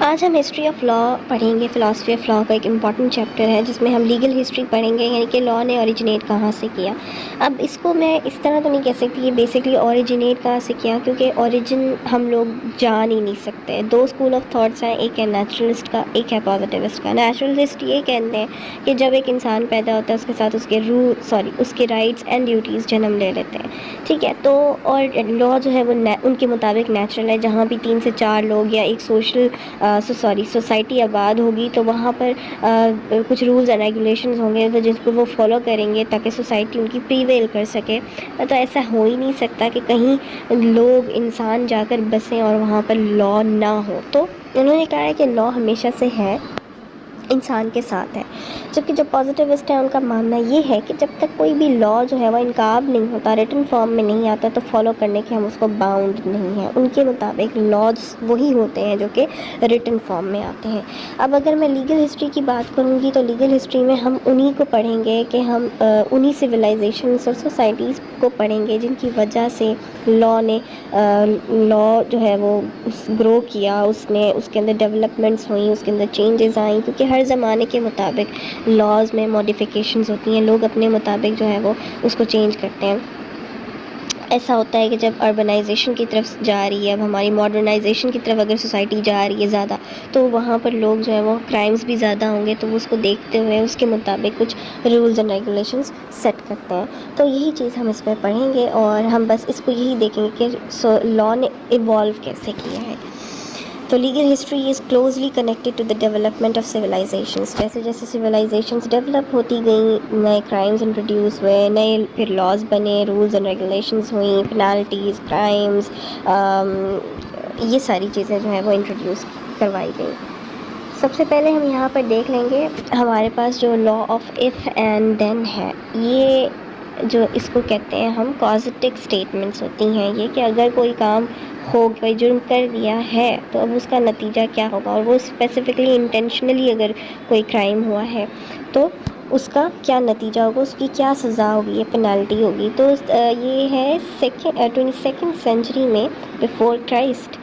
آج ہم history of law پڑھیں گے. فلاسفی آف لا کا ایک امپورٹنٹ چیپٹر ہے جس میں ہم لیگل ہسٹری پڑھیں گے، یعنی کہ لا نے اوریجنیٹ کہاں سے کیا. اب اس کو میں اس طرح تو نہیں کہہ سکتی کہ بیسکلی اوریجنیٹ کہاں سے کیا، کیونکہ اوریجن ہم لوگ جان ہی نہیں سکتے. دو اسکول آف تھاٹس ہیں، ایک ہے نیچرلسٹ کا، ایک ہے پازیٹیوسٹ کا. نیچرلسٹ یہ کہتے ہیں کہ جب ایک انسان پیدا ہوتا ہے اس کے ساتھ اس کے رائٹس اینڈ ڈیوٹیز جنم لے لیتے ہیں، ٹھیک ہے. تو اور لا جو ہے وہ ان کے مطابق نیچرل ہے. جہاں بھی 3 سے 4 لوگ یا ایک سوسائٹی آباد ہوگی تو وہاں پر کچھ رولز اینڈ ریگولیشنز ہوں گے جس کو وہ فالو کریں گے تاکہ سوسائٹی ان کی پریویل کر سکے. تو ایسا ہو ہی نہیں سکتا کہ کہیں لوگ انسان جا کر بسیں اور وہاں پر لا نہ ہو. تو انہوں نے کہا ہے کہ لا ہمیشہ سے ہے، انسان کے ساتھ ہے. جبکہ جو پازیٹیوسٹ ہیں ان کا ماننا یہ ہے کہ جب تک کوئی بھی لا جو ہے وہ انکار نہیں ہوتا، ریٹن فارم میں نہیں آتا، تو فالو کرنے کے ہم اس کو باؤنڈ نہیں ہیں. ان کے مطابق لاز وہی ہوتے ہیں جو کہ ریٹن فارم میں آتے ہیں. اب اگر میں لیگل ہسٹری کی بات کروں گی تو لیگل ہسٹری میں ہم انہی کو پڑھیں گے کہ ہم انہی سویلائزیشنس اور سوسائٹیز کو پڑھیں گے جن کی وجہ سے لا جو ہے وہ گرو کیا، اس کے اندر ڈیولپمنٹس ہوئیں، اس کے اندر چینجز آئیں. کیونکہ ہر زمانے کے مطابق لاز میں ماڈیفیکیشنز ہوتی ہیں، لوگ اپنے مطابق جو ہے وہ اس کو چینج کرتے ہیں. ایسا ہوتا ہے کہ جب اربنائزیشن کی طرف جا رہی ہے، اب ہماری ماڈرنائزیشن کی طرف اگر سوسائٹی جا رہی ہے زیادہ، تو وہاں پر لوگ جو ہے وہ کرائمز بھی زیادہ ہوں گے، تو وہ اس کو دیکھتے ہوئے اس کے مطابق کچھ رولز اینڈ ریگولیشنز سیٹ کرتے ہیں. تو یہی چیز ہم اس میں پڑھیں گے اور ہم بس اس کو یہی دیکھیں گے کہ لا نے ایوالو کیسے کیا ہے. تو legal history is closely connected to the development of civilisations. جیسے جیسے سویلائزیشنس ڈیولپ ہوتی گئیں، نئے کرائمز انٹروڈیوس ہوئے، نئے پھر لاز بنے، رولز اینڈ ریگولیشنز ہوئیں، پینالٹیز، کرائمز، یہ ساری چیزیں جو ہیں وہ انٹروڈیوس کروائی گئیں. سب سے پہلے ہم یہاں پر دیکھ لیں گے ہمارے پاس جو law of if and then ہے. یہ جو اس کو کہتے ہیں ہم کازیٹک اسٹیٹمنٹس ہوتی ہیں، یہ کہ اگر کوئی کام کوئی جرم کر دیا ہے تو اب اس کا نتیجہ کیا ہوگا، اور وہ اسپیسیفکلی انٹینشنلی اگر کوئی کرائم ہوا ہے تو اس کا کیا نتیجہ ہوگا، اس کی کیا سزا ہوگی، پینالٹی ہوگی. تو یہ ہے 22 سینچری میں بفور کرائسٹ.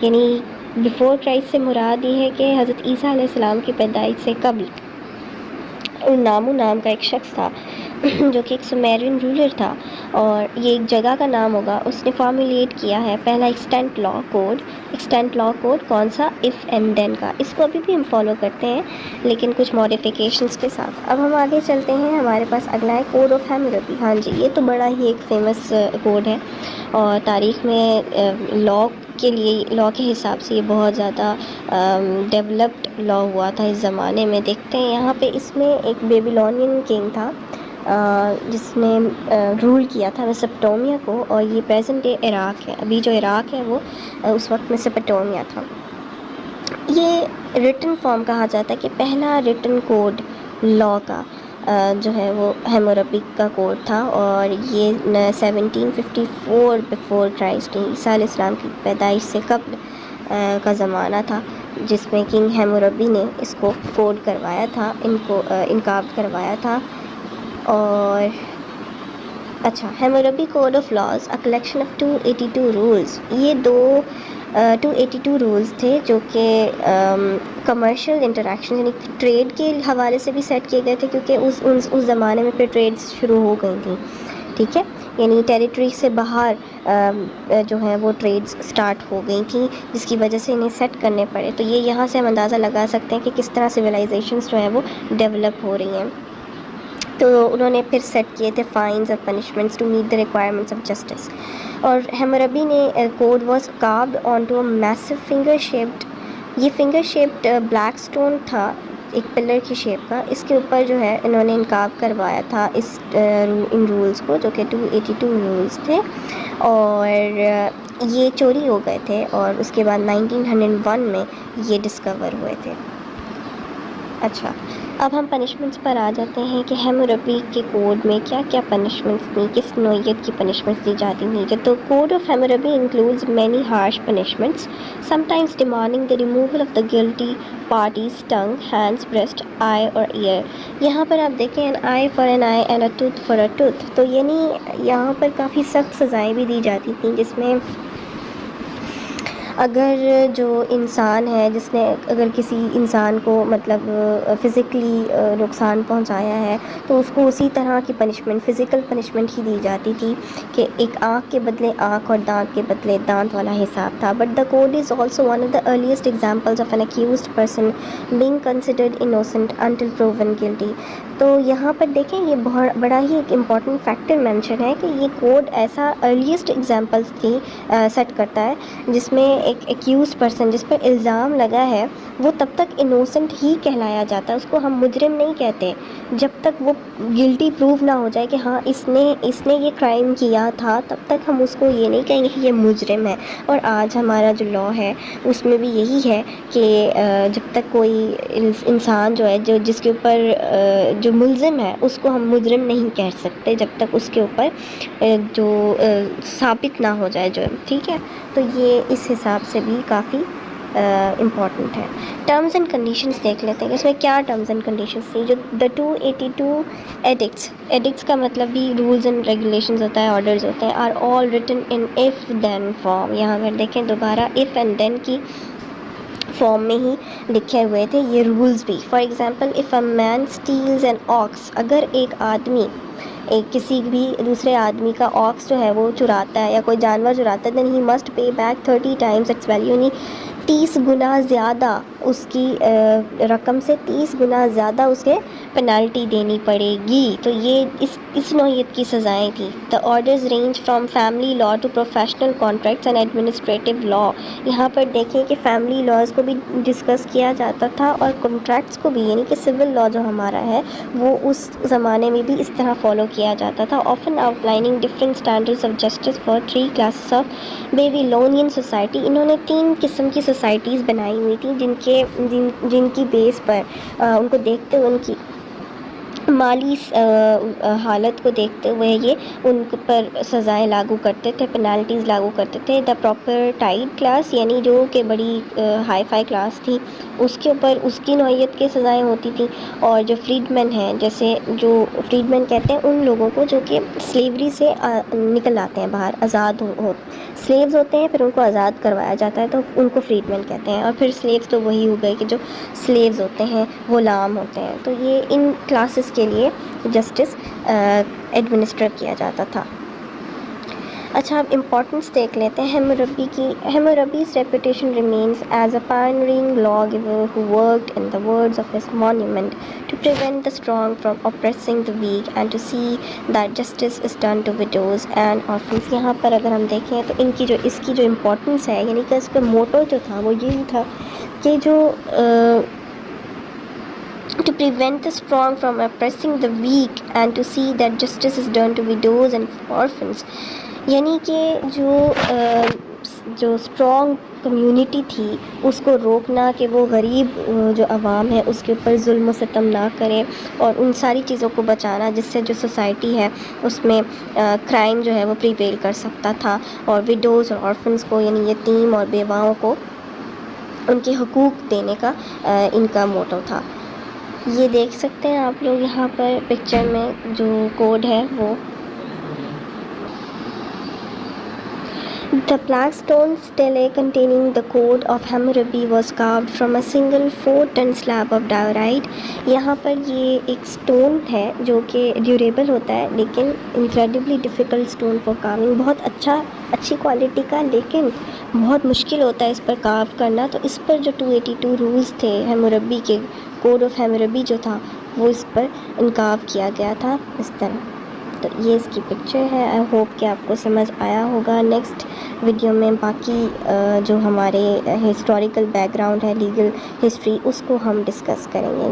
یعنی بفور کرائسٹ سے مراد یہ ہے کہ حضرت عیسیٰ علیہ السلام کی پیدائش سے قبل نام کا ایک شخص تھا جو کہ ایک سمیرین رولر تھا، اور یہ ایک جگہ کا نام ہوگا. اس نے فارمولیٹ کیا ہے پہلا ایکسٹینٹ لا کوڈ. کون سا؟ اف اینڈ دین کا. اس کو ابھی بھی ہم فالو کرتے ہیں لیکن کچھ ماڈیفیکیشنز کے ساتھ. اب ہم آگے چلتے ہیں، ہمارے پاس اگلا ہے کوڈ آف ہیموربی. ہاں جی، یہ تو بڑا ہی ایک فیمس کوڈ ہے اور تاریخ میں لا کے حساب سے یہ بہت زیادہ ڈیولپڈ لا ہوا تھا اس زمانے میں. دیکھتے ہیں یہاں پہ اس میں ایک بیبیلونین کنگ تھا جس نے رول کیا تھا میسوپٹومیا کو، اور یہ پریزنٹ ڈے عراق ہے. ابھی جو عراق ہے وہ اس وقت میسوپٹومیا تھا. یہ ریٹن فارم کہا جاتا ہے کہ پہلا ریٹن کوڈ لا کا جو ہے وہ ہیموربی کا کوڈ تھا، اور یہ 1754 بفور کرائسٹ، عیسیٰ علیہ السلام کی پیدائش سے قبل کا زمانہ تھا، جس میں کنگ ہیموربی نے اس کو کوڈ کروایا تھا، انکار کروایا تھا. اور اچھا، Hammurabi code of laws, a collection of 282 rules. یہ 282 رولز تھے جو کہ کمرشل انٹریکشن یعنی ٹریڈ کے حوالے سے بھی سیٹ کیے گئے تھے، کیونکہ اس زمانے میں پھر ٹریڈس شروع ہو گئی تھیں. ٹھیک ہے، یعنی ٹیریٹری سے باہر جو ہے وہ ٹریڈس سٹارٹ ہو گئی تھیں، جس کی وجہ سے انہیں سیٹ کرنے پڑے. تو یہ یہاں سے ہم اندازہ لگا سکتے ہیں کہ کس طرح سویلائزیشنس جو ہیں وہ ڈیولپ ہو رہی ہیں. تو انہوں نے پھر سیٹ کیے تھے فائنز اور punishments to meet the requirements of justice. اور ہیموربی نے code was carved on to a massive یہ فنگر شیپڈ بلیک اسٹون تھا، ایک پلر کی شیپ کا. اس کے اوپر جو ہے انہوں نے انکار کروایا تھا ان رولز کو، جو کہ 282 رولز تھے، اور یہ چوری ہو گئے تھے، اور اس کے بعد 1901 میں یہ ڈسکور ہوئے تھے. اچھا، اب ہم پنشمنٹس پر آ جاتے ہیں کہ ہیموربی کے کوڈ میں کیا کیا پنشمنٹس تھیں، کس نوعیت کی پنشمنٹس دی جاتی تھیں. تو code of Hammurabi includes many harsh punishments sometimes demanding the removal of the guilty party's tongue, hands, breast, eye اور ear. یہاں پر آپ دیکھیں an eye for an eye and a tooth for a tooth. تو یعنی یہاں پر کافی سخت سزائیں بھی دی جاتی تھیں، جس میں اگر جو انسان ہے جس نے اگر کسی انسان کو مطلب فزیکلی نقصان پہنچایا ہے تو اس کو اسی طرح کی پنشمنٹ، فزیکل پنشمنٹ ہی دی جاتی تھی کہ ایک آنکھ کے بدلے آنکھ اور دانت کے بدلے دانت والا حساب تھا. But the code is also one of the earliest examples of an accused person being considered innocent until proven guilty. تو یہاں پر دیکھیں یہ بہت بڑا ہی ایک امپورٹنٹ فیکٹر مینشن ہے کہ یہ کوڈ ایسا ارلیسٹ ایگزامپلس کی سیٹ کرتا ہے جس میں ایک ایکیوزڈ پرسن جس پر الزام لگا ہے وہ تب تک انوسنٹ ہی کہلایا جاتا ہے، اس کو ہم مجرم نہیں کہتے جب تک وہ گلٹی پروو نہ ہو جائے کہ ہاں اس نے یہ کرائم کیا تھا، تب تک ہم اس کو یہ نہیں کہیں گے کہ یہ مجرم ہے. اور آج ہمارا جو لا ہے اس میں بھی یہی ہے کہ جب تک کوئی انسان جو ہے جس کے اوپر جو ملزم ہے اس کو ہم مجرم نہیں کہہ سکتے جب تک اس کے اوپر جو ثابت نہ ہو جائے جرم. ٹھیک ہے، تو یہ اس حساب سے بھی کافی امپورٹنٹ ہے. ٹرمز اینڈ کنڈیشنز دیکھ لیتے ہیں کہ اس میں کیا ٹرمز اینڈ کنڈیشنز تھیں. جو دا 282 ایڈکٹس کا مطلب بھی رولز اینڈ ریگولیشنز ہوتا ہے، آرڈرز ہوتے ہیں. Are all written in if then form. یہاں پر دیکھیں دوبارہ اف اینڈ دین کی فارم میں ہی لکھے ہوئے تھے یہ رولز بھی. For example if a man steals an ox, اگر ایک آدمی کسی بھی دوسرے آدمی کا آکس جو ہے وہ چراتا ہے یا کوئی جانور چراتا ہے then he must pay back 30 times its value, یعنی 30 گنا زیادہ اس کی رقم سے 30 گنا زیادہ اس کے پینالٹی دینی پڑے گی. تو یہ اس نوعیت کی سزائیں تھیں. The orders range from family law to professional contracts and administrative law. یہاں پر دیکھیں کہ فیملی لاز کو بھی ڈسکس کیا جاتا تھا اور کانٹریکٹس کو بھی، یعنی کہ سول لا جو ہمارا ہے وہ اس زمانے میں بھی اس طرح فالو کیا جاتا تھا. Often outlining different standards of justice for 3 classes of Babylonian society. انہوں نے 3 قسم کی سوسائٹیز بنائی ہوئی تھیں جن کی بیس پر ان کو دیکھتے ہوئے ان کی مالی حالت کو دیکھتے ہوئے یہ ان پر سزائیں لاگو کرتے تھے، پینالٹیز لاگو کرتے تھے. دا پراپر ٹائڈ کلاس، یعنی جو کہ بڑی ہائی فائی کلاس تھی اس کے اوپر اس کی نوعیت کی سزائیں ہوتی تھیں. اور جو فریڈ مین ہیں، جیسے جو فریڈ مین کہتے ہیں ان لوگوں کو جو کہ سلیوری سے نکل آتے ہیں باہر، آزاد سلیوز ہوتے ہیں پھر ان کو آزاد کروایا جاتا ہے تو ان کو فریڈ مین کہتے ہیں. اور پھر سلیوز تو وہی ہو گئے کہ جو سلیوز ہوتے ہیں، غلام ہوتے ہیں. تو یہ ان کلاسز کے لیے جسٹس ایڈمنسٹر کیا جاتا تھا. اچھا اب امپورٹنس دیکھ لیتے ہیں حموربی کی. حموربی's reputation remains as a pioneering lawgiver who worked, in the words of his monument, to prevent the strong from oppressing the weak and to see that justice is done to widows and orphans. یہاں پر اگر ہم دیکھیں تو اس کی جو importance ہے، یعنی کہ اس کا موٹو جو تھا وہ یہی تھا کہ جو to prevent the strong from oppressing the weak and to see that justice is done to widows and orphans. یعنی کہ جو اسٹرانگ کمیونٹی تھی اس کو روکنا کہ وہ غریب جو عوام ہے اس کے اوپر ظلم و ستم نہ کرے، اور ان ساری چیزوں کو بچانا جس سے جو سوسائٹی ہے اس میں کرائم جو ہے وہ پریویل کر سکتا تھا. اور ویڈوز اور آرفنس کو، یعنی یتیم اور بیواؤں کو ان کے حقوق دینے کا ان کا موٹو تھا. یہ دیکھ سکتے ہیں آپ لوگ یہاں پر پکچر میں جو کوڈ ہے وہ The black stone stele containing the code of Hammurabi was carved from a single 4-ton slab of diorite. یہاں پر یہ ایک سٹون ہے جو کہ ڈیوریبل ہوتا ہے لیکن incredibly difficult stone for carving. بہت اچھی کوالٹی کا لیکن بہت مشکل ہوتا ہے اس پر کارو کرنا. تو اس پر جو 282 رولز تھے حموربی کے، کوڈ آف حموربی جو تھا وہ اس پر انکارو کیا گیا تھا اس طرح. تو یہ اس کی پکچر ہے. آئی ہوپ کہ آپ کو سمجھ آیا ہوگا. نیکسٹ ویڈیو میں باقی جو ہمارے ہسٹوریکل بیک گراؤنڈ ہے، لیگل ہسٹری، اس کو ہم ڈسکس کریں گے.